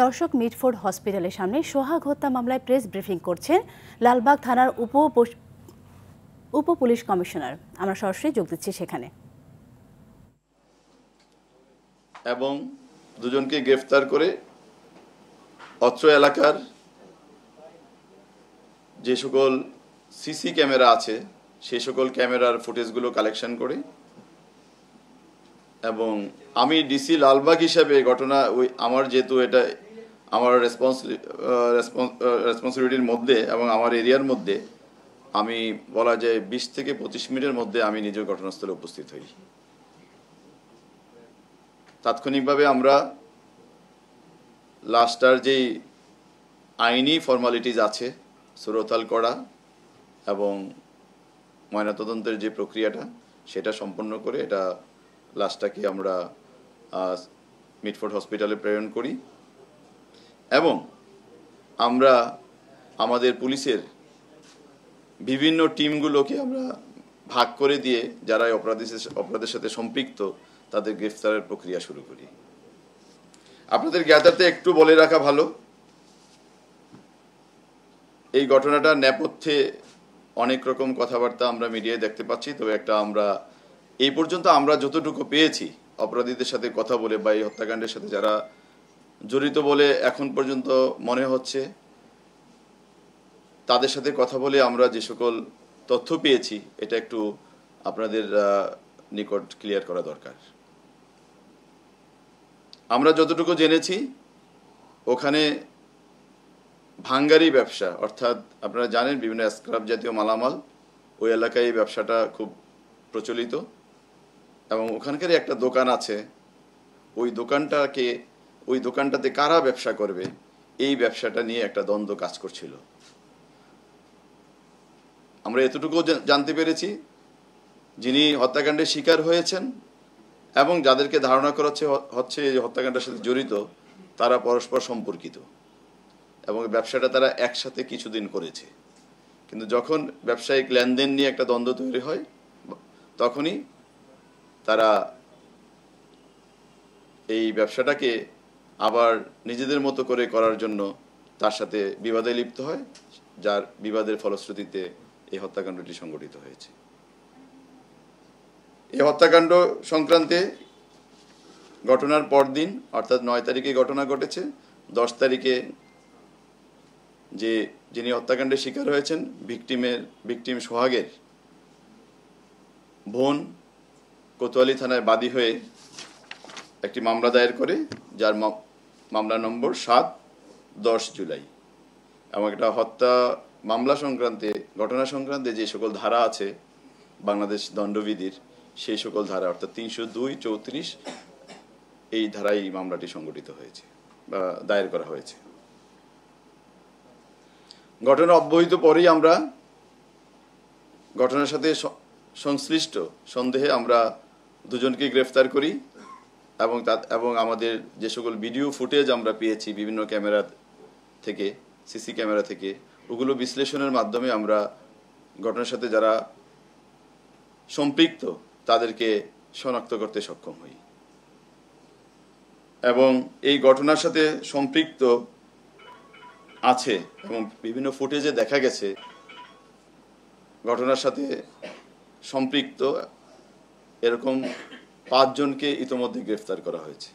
দর্শক, মিটফোর্ড হসপিটালের সামনে সোহাগ হত্যা মামলায় প্রেস ব্রিফিং করছেন লালবাগ থানার উপ পুলিশ কমিশনার। আমরা সরাসরি যোগ দিচ্ছি সেখানে। এবং দুজনকে গ্রেফতার করে অত্র এলাকার যে সকল সিসি ক্যামেরা আছে সেই সকল ক্যামেরার ফুটেজগুলো কালেকশন করে, এবং আমি ডিসি লালবাগ হিসাবে ঘটনা আমার যেহেতু এটা আমার রেসপন্সিবিলিটির মধ্যে এবং আমার এরিয়ার মধ্যে, আমি বলা যায় 20 থেকে 25 মিনিটের মধ্যে আমি নিজের ঘটনাস্থলে উপস্থিত হই। তাৎক্ষণিকভাবে আমরা লাশটার যেই আইনি ফর্মালিটিজ আছে সুরতাল করা এবং ময়নাতদন্তের যে প্রক্রিয়াটা সেটা সম্পন্ন করে এটা লাশটাকে আমরা মিটফোর্ড হসপিটালে প্রেরণ করি, এবং আমরা আমাদের পুলিশের বিভিন্ন টিমগুলোকে আমরা ভাগ করে দিয়ে যারা অপরাধের সাথে সম্পৃক্ত তাদের গ্রেফতারের প্রক্রিয়া শুরু করি। আপনাদের জ্ঞাতার্থে একটু বলে রাখা ভালো, এই ঘটনাটার নেপথ্যে অনেক রকম কথাবার্তা আমরা মিডিয়ায় দেখতে পাচ্ছি, তবে একটা আমরা এই পর্যন্ত আমরা যতটুকু পেয়েছি অপরাধীদের সাথে কথা বলে বা এই হত্যাকাণ্ডের সাথে যারা জড়িত বলে এখন পর্যন্ত মনে হচ্ছে, তাদের সাথে কথা বলে আমরা যে সকল তথ্য পেয়েছি এটা একটু আপনাদের নিকট ক্লিয়ার করা দরকার। আমরা যতটুকু জেনেছি ওখানে ভাঙ্গারি ব্যবসা, অর্থাৎ আপনারা জানেন বিভিন্ন স্ক্র্যাপ জাতীয় মালামাল ওই এলাকায় এই ব্যবসাটা খুব প্রচলিত, এবং ওখানকারই একটা দোকান আছে, ওই দোকানটাতে কারা ব্যবসা করবে এই ব্যবসাটা নিয়ে একটা দ্বন্দ্ব কাজ করছিল। আমরা এতটুকু জানতে পেরেছি যিনি হত্যাকাণ্ডের শিকার হয়েছেন এবং যাদেরকে ধারণা করা হচ্ছে এই হত্যাকাণ্ডের সাথে জড়িত তারা পরস্পর সম্পর্কিত, এবং ব্যবসাটা তারা একসাথে কিছুদিন করেছে, কিন্তু যখন ব্যবসায়িক লেনদেন নিয়ে একটা দ্বন্দ্ব তৈরি হয় তখনই তারা এই ব্যবসাটাকে আবার নিজেদের মতো করে করার জন্য তার সাথে বিবাদে লিপ্ত হয়, যার বিবাদের ফলশ্রুতিতে এই হত্যাকাণ্ডটি সংঘটিত হয়েছে। এই হত্যাকাণ্ড সংক্রান্তে ঘটনার পরদিন অর্থাৎ 9 তারিখে ঘটনা ঘটেছে। 10 তারিখে যিনি হত্যাকাণ্ডের শিকার হয়েছেন ভিকটিম সোহাগের বোন কোতোয়ালি থানায় বাদী হয়ে একটি মামলা দায়ের করে, যার মামলা নম্বর 7/10 জুলাই, এবং একটা হত্যা মামলা সংক্রান্তে ঘটনা সংক্রান্তে যে সকল ধারা আছে বাংলাদেশ দণ্ডবিধির সেই সকল ধারা অর্থাৎ 302, 34 এই ধারায় এই মামলাটি সংগঠিত হয়েছে বা দায়ের করা হয়েছে। ঘটনা অব্যবহিত পরেই আমরা ঘটনার সাথে সংশ্লিষ্ট সন্দেহে আমরা দুজনকে গ্রেফতার করি, এবং আমাদের যে সকল ভিডিও ফুটেজ আমরা পেয়েছি বিভিন্ন ক্যামেরা থেকে, সিসি ক্যামেরা থেকে, ওগুলো বিশ্লেষণের মাধ্যমে আমরা ঘটনার সাথে যারা সম্পৃক্ত তাদেরকে শনাক্ত করতে সক্ষম হই, এবং এই ঘটনার সাথে সম্পৃক্ত আছে এবং বিভিন্ন ফুটেজে দেখা গেছে ঘটনার সাথে সম্পৃক্ত এরকম 5 জনকে ইতোমধ্যে গ্রেফতার করা হয়েছে।